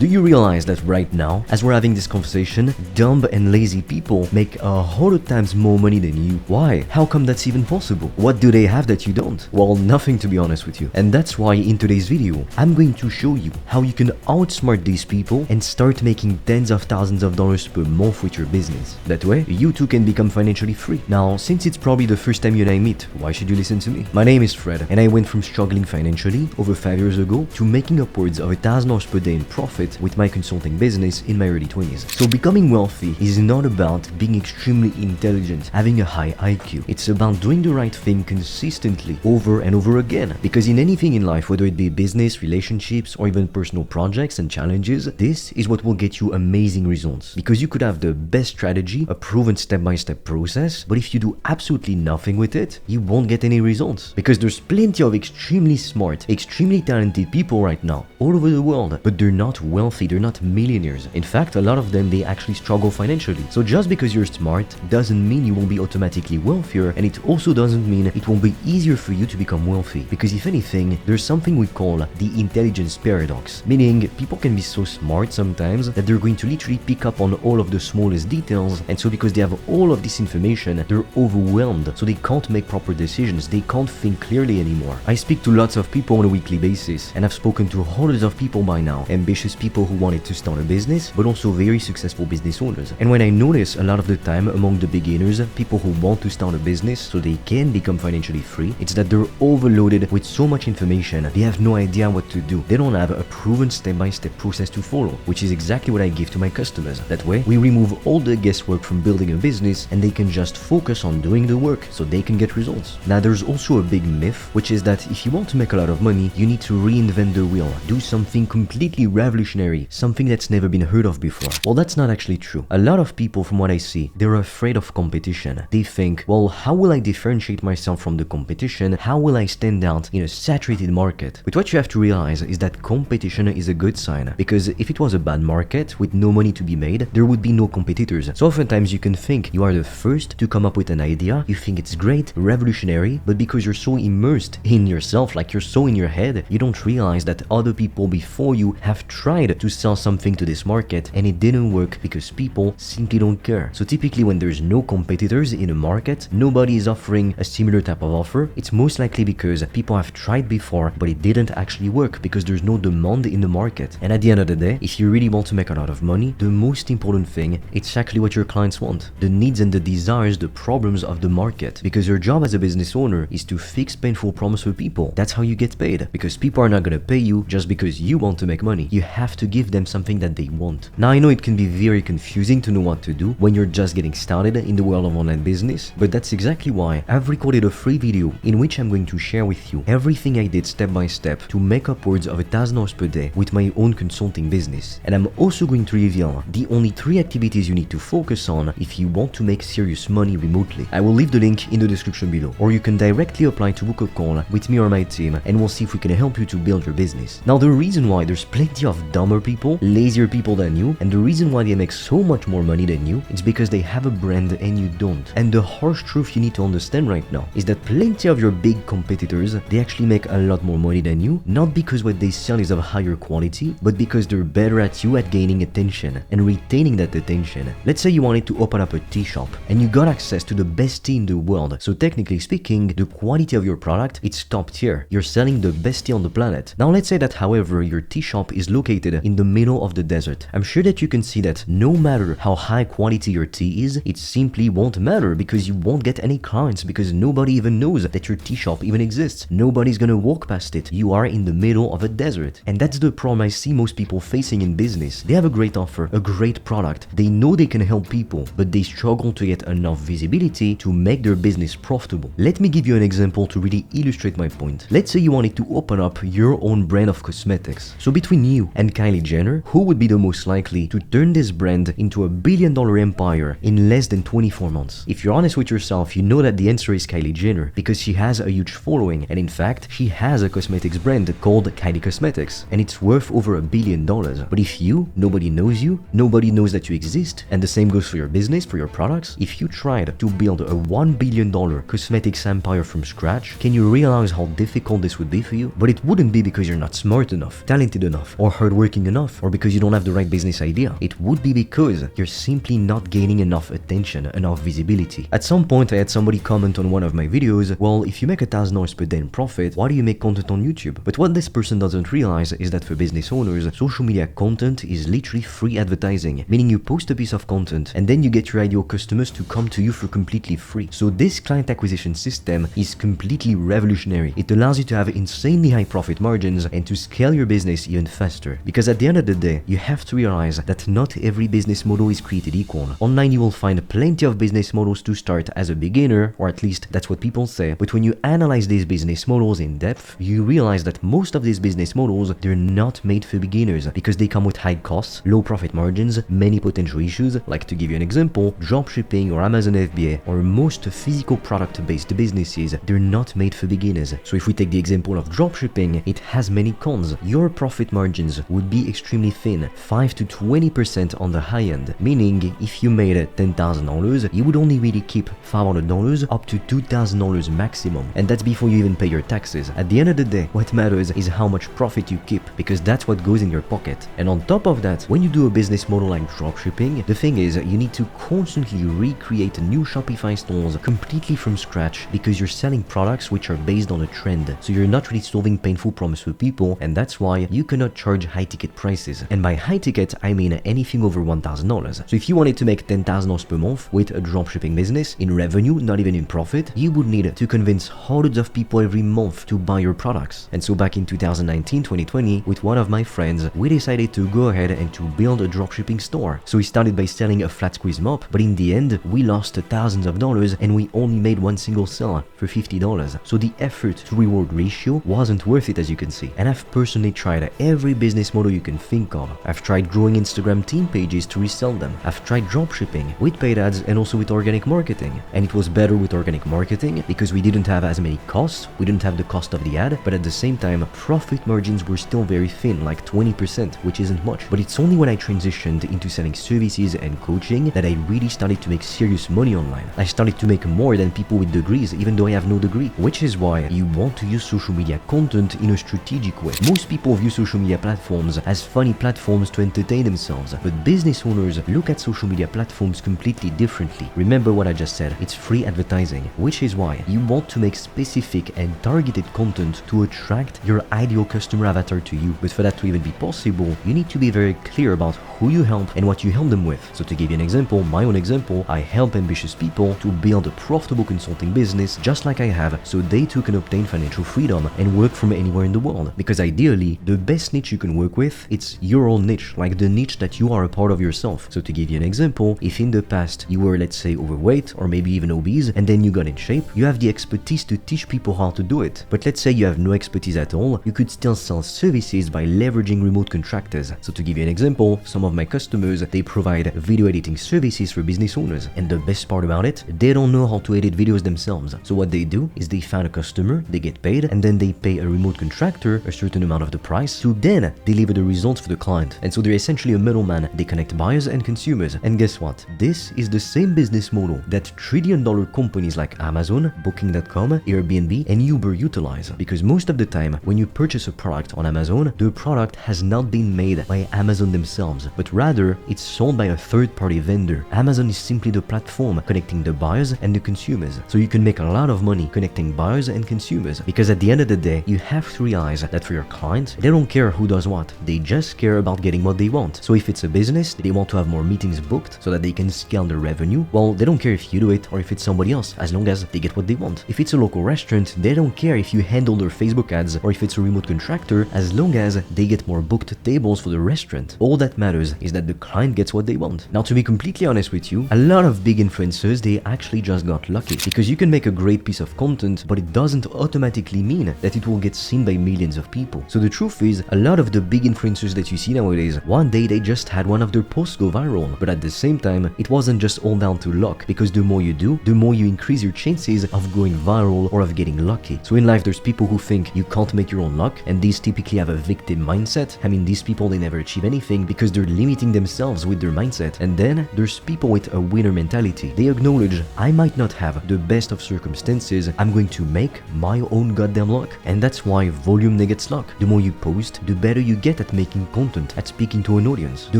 Do you realize that right now, as we're having this conversation, dumb and lazy people make 100 times more money than you? Why? How come that's even possible? What do they have that you don't? Well, nothing, to be honest with you. And that's why in today's video, I'm going to show you how you can outsmart these people and start making tens of thousands of dollars per month with your business. That way, you too can become financially free. Now, since it's probably the first time you and I meet, why should you listen to me? My name is Fred, and I went from struggling financially over 5 years ago to making upwards of $1,000 per day in profit with my consulting business in my early 20s. So becoming wealthy is not about being extremely intelligent, having a high IQ. It's about doing the right thing consistently over and over again. Because in anything in life, whether it be business, relationships, or even personal projects and challenges, this is what will get you amazing results. Because you could have the best strategy, a proven step-by-step process, but if you do absolutely nothing with it, you won't get any results. Because there's plenty of extremely smart, extremely talented people right now, all over the world, but they're not wealthy, they're not millionaires. In fact, a lot of them, they actually struggle financially. So just because you're smart doesn't mean you will be automatically wealthier, and it also doesn't mean it will be easier for you to become wealthy. Because if anything, there's something we call the intelligence paradox, meaning people can be so smart sometimes that they're going to literally pick up on all of the smallest details, and so because they have all of this information, they're overwhelmed, so they can't make proper decisions, they can't think clearly anymore. I speak to lots of people on a weekly basis, and I've spoken to hundreds of people by now, ambitious people who wanted to start a business, but also very successful business owners. And when I notice a lot of the time among the beginners, people who want to start a business so they can become financially free, it's that they're overloaded with so much information, they have no idea what to do. They don't have a proven step-by-step process to follow, which is exactly what I give to my customers. That way, we remove all the guesswork from building a business, and they can just focus on doing the work so they can get results. Now, there's also a big myth, which is that if you want to make a lot of money, you need to reinvent the wheel, do something completely revolutionary, something that's never been heard of before. Well, that's not actually true. A lot of people, from what I see, they're afraid of competition. They think, well, how will I differentiate myself from the competition? How will I stand out in a saturated market? But what you have to realize is that competition is a good sign, because if it was a bad market with no money to be made, there would be no competitors. So oftentimes you can think you are the first to come up with an idea, you think it's great, revolutionary, but because you're so immersed in yourself, like you're so in your head, you don't realize that other people before you have tried to sell something to this market and it didn't work because people simply don't care. So typically when there's no competitors in a market, nobody is offering a similar type of offer, it's most likely because people have tried before but it didn't actually work because there's no demand in the market. And at the end of the day, if you really want to make a lot of money, the most important thing, it's actually what your clients want, the needs and the desires, the problems of the market. Because your job as a business owner is to fix painful problems for people. That's how you get paid, because people are not gonna pay you just because you want to make money. You have to give them something that they want. Now, I know it can be very confusing to know what to do when you're just getting started in the world of online business, but that's exactly why I've recorded a free video in which I'm going to share with you everything I did step by step to make upwards of $1,000 per day with my own consulting business. And I'm also going to reveal the only 3 activities you need to focus on if you want to make serious money remotely. I will leave the link in the description below, or you can directly apply to book a call with me or my team, and we'll see if we can help you to build your business. Now, the reason why there's plenty of dumber people, lazier people than you, and the reason why they make so much more money than you, it's because they have a brand and you don't. And the harsh truth you need to understand right now is that plenty of your big competitors, they actually make a lot more money than you, not because what they sell is of higher quality, but because they're better at you at gaining attention and retaining that attention. Let's say you wanted to open up a tea shop and you got access to the best tea in the world. So technically speaking, the quality of your product, it's top tier. You're selling the best tea on the planet. Now let's say that, however, your tea shop is located in the middle of the desert. I'm sure that you can see that no matter how high quality your tea is, it simply won't matter because you won't get any clients, because nobody even knows that your tea shop even exists. Nobody's gonna walk past it. You are in the middle of a desert. And that's the problem I see most people facing in business. They have a great offer, a great product. They know they can help people, but they struggle to get enough visibility to make their business profitable. Let me give you an example to really illustrate my point. Let's say you wanted to open up your own brand of cosmetics. So between you and Kylie Jenner, who would be the most likely to turn this brand into a $1 billion empire in less than 24 months? If you're honest with yourself, you know that the answer is Kylie Jenner, because she has a huge following, and in fact, she has a cosmetics brand called Kylie Cosmetics, and it's worth over $1 billion. But if nobody knows you, nobody knows that you exist, and the same goes for your business, for your products. If you tried to build a $1 billion cosmetics empire from scratch, can you realize how difficult this would be for you? But it wouldn't be because you're not smart enough, talented enough, or hardworking working enough or because you don't have the right business idea. It would be because you're simply not gaining enough attention, enough visibility. At some point I had somebody comment on one of my videos, well, if you make $1,000 per day in profit, why do you make content on YouTube? But what this person doesn't realize is that for business owners, social media content is literally free advertising, meaning you post a piece of content and then you get your ideal customers to come to you for completely free. So this client acquisition system is completely revolutionary. It allows you to have insanely high profit margins and to scale your business even faster. Because at the end of the day, you have to realize that not every business model is created equal. Online you will find plenty of business models to start as a beginner, or at least that's what people say. But when you analyze these business models in depth, you realize that most of these business models, they're not made for beginners because they come with high costs, low profit margins, many potential issues. Like, to give you an example, dropshipping or Amazon FBA or most physical product-based businesses, they're not made for beginners. So if we take the example of dropshipping, it has many cons. Your profit margins would be extremely thin, 5 to 20% on the high end, meaning if you made $10,000, you would only really keep $500 up to $2,000 maximum, and that's before you even pay your taxes. At the end of the day, what matters is how much profit you keep, because that's what goes in your pocket. And on top of that, when you do a business model like dropshipping, the thing is, you need to constantly recreate new Shopify stores completely from scratch because you're selling products which are based on a trend. So you're not really solving painful problems for people, and that's why you cannot charge high ticket prices. And by high ticket, I mean anything over $1,000. So if you wanted to make $10,000 per month with a dropshipping business in revenue, not even in profit, you would need to convince hundreds of people every month to buy your products. And so back in 2019-2020, with one of my friends, we decided to go ahead and to build a dropshipping store. So we started by selling a flat squeeze mop, but in the end, we lost thousands of dollars and we only made one single sale for $50. So the effort to reward ratio wasn't worth it, as you can see. And I've personally tried every business model you can think of. I've tried growing Instagram team pages to resell them. I've tried dropshipping with paid ads and also with organic marketing. And it was better with organic marketing because we didn't have as many costs, we didn't have the cost of the ad, but at the same time, profit margins were still very thin, like 20%, which isn't much. But it's only when I transitioned into selling services and coaching that I really started to make serious money online. I started to make more than people with degrees, even though I have no degree, which is why you want to use social media content in a strategic way. Most people view social media platforms as funny platforms to entertain themselves, but business owners look at social media platforms completely differently. Remember what I just said, it's free advertising, which is why you want to make specific and targeted content to attract your ideal customer avatar to you. But for that to even be possible, you need to be very clear about who you help and what you help them with. So to give you an example, my own example, I help ambitious people to build a profitable consulting business just like I have, so they too can obtain financial freedom and work from anywhere in the world. Because ideally, the best niche you can work with, it's your own niche, like the niche that you are a part of yourself. So to give you an example, if in the past you were, let's say, overweight or maybe even obese, and then you got in shape, you have the expertise to teach people how to do it. But let's say you have no expertise at all, you could still sell services by leveraging remote contractors. So to give you an example, some of my customers, they provide video editing services for business owners. And the best part about it, they don't know how to edit videos themselves. So what they do is they find a customer, they get paid, and then they pay a remote contractor a certain amount of the price to then deliver the results for the client. And so they're essentially a middleman. They connect buyers and consumers. And guess what? This is the same business model that trillion-dollar companies like Amazon, Booking.com, Airbnb, and Uber utilize. Because most of the time, when you purchase a product on Amazon, the product has not been made by Amazon themselves, but rather it's sold by a third-party vendor. Amazon is simply the platform connecting the buyers and the consumers. So you can make a lot of money connecting buyers and consumers, because at the end of the day, you have to realize that for your clients, they don't care who does what. They just care about getting what they want. So if it's a business, they want to have more meetings booked so that they can scale their revenue, well, they don't care if you do it or if it's somebody else, as long as they get what they want. If it's a local restaurant, they don't care if you handle their Facebook ads or if it's a remote contractor, as long as they get more booked tables for the restaurant. All that matters is that the client gets what they want. Now, to be completely honest with you, a lot of big influencers, they actually just got lucky, because you can make a great piece of content, but it doesn't automatically mean that it will get seen by millions of people. So the truth is, a lot of the big influencers that you see nowadays, one day they just had one of their posts go viral, but at the same time, it wasn't just all down to luck, because the more you do, the more you increase your chances of going viral or of getting lucky. So in life, there's people who think you can't make your own luck, and these typically have a victim mindset. I mean, these people, they never achieve anything because they're limiting themselves with their mindset. And then there's people with a winner mentality. They acknowledge, I might not have the best of circumstances, I'm going to make my own goddamn luck. And that's why volume negate luck. The more you post, the better you get get at making content, at speaking to an audience, the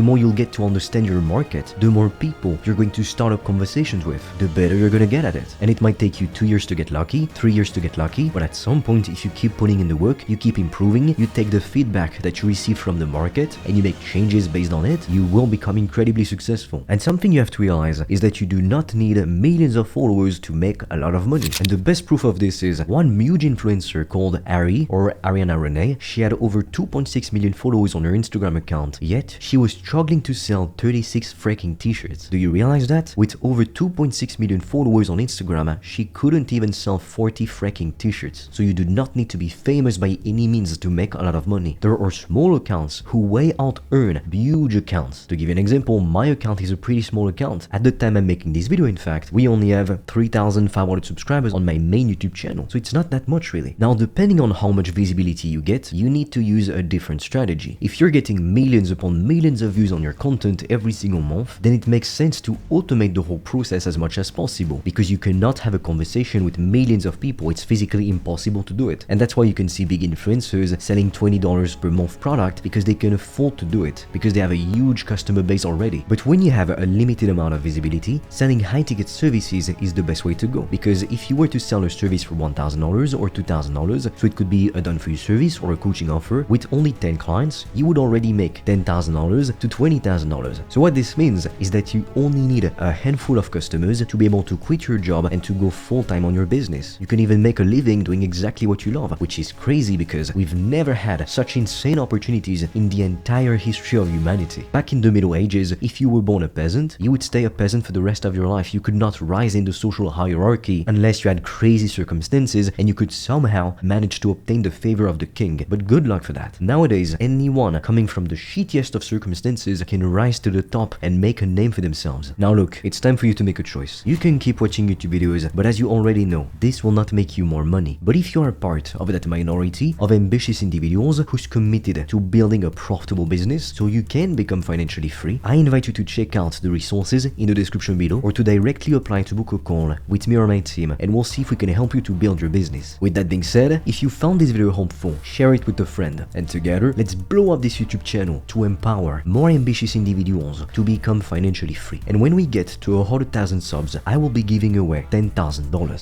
more you'll get to understand your market, the more people you're going to start up conversations with, the better you're gonna get at it. And it might take you 2 years to get lucky, 3 years to get lucky, but at some point, if you keep putting in the work, you keep improving, you take the feedback that you receive from the market, and you make changes based on it, you will become incredibly successful. And something you have to realize is that you do not need millions of followers to make a lot of money. And the best proof of this is one huge influencer called Ari, or Ariana Renee. She had over 2.6 million followers on her Instagram account, yet she was struggling to sell 36 freaking t-shirts. Do you realize that? With over 2.6 million followers on Instagram, she couldn't even sell 40 freaking t-shirts. So you do not need to be famous by any means to make a lot of money. There are small accounts who way out earn huge accounts. To give you an example, my account is a pretty small account. At the time I'm making this video, in fact, we only have 3,500 subscribers on my main YouTube channel, so it's not that much really. Now, depending on how much visibility you get, you need to use a different strategy. If you're getting millions upon millions of views on your content every single month, then it makes sense to automate the whole process as much as possible, because you cannot have a conversation with millions of people. It's physically impossible to do it. And that's why you can see big influencers selling $20 per month product, because they can afford to do it, because they have a huge customer base already. But when you have a limited amount of visibility, selling high-ticket services is the best way to go, because if you were to sell a service for $1,000 or $2,000, so it could be a done-for-you service or a coaching offer, with only 10 clients, you would already make $10,000 to $20,000. So what this means is that you only need a handful of customers to be able to quit your job and to go full-time on your business. You can even make a living doing exactly what you love, which is crazy because we've never had such insane opportunities in the entire history of humanity. Back in the Middle Ages, if you were born a peasant, you would stay a peasant for the rest of your life. You could not rise in the social hierarchy unless you had crazy circumstances and you could somehow manage to obtain the favor of the king. But good luck for that. Nowadays, anyone coming from the shittiest of circumstances can rise to the top and make a name for themselves. Now look, it's time for you to make a choice. You can keep watching YouTube videos, but as you already know, this will not make you more money. But if you are part of that minority of ambitious individuals who's committed to building a profitable business so you can become financially free, I invite you to check out the resources in the description below, or to directly apply to book a call with me or my team, and we'll see if we can help you to build your business. With that being said, if you found this video helpful, share it with a friend, and together, let's blow up this YouTube channel to empower more ambitious individuals to become financially free. And when we get to 100,000 subs, I will be giving away $10,000.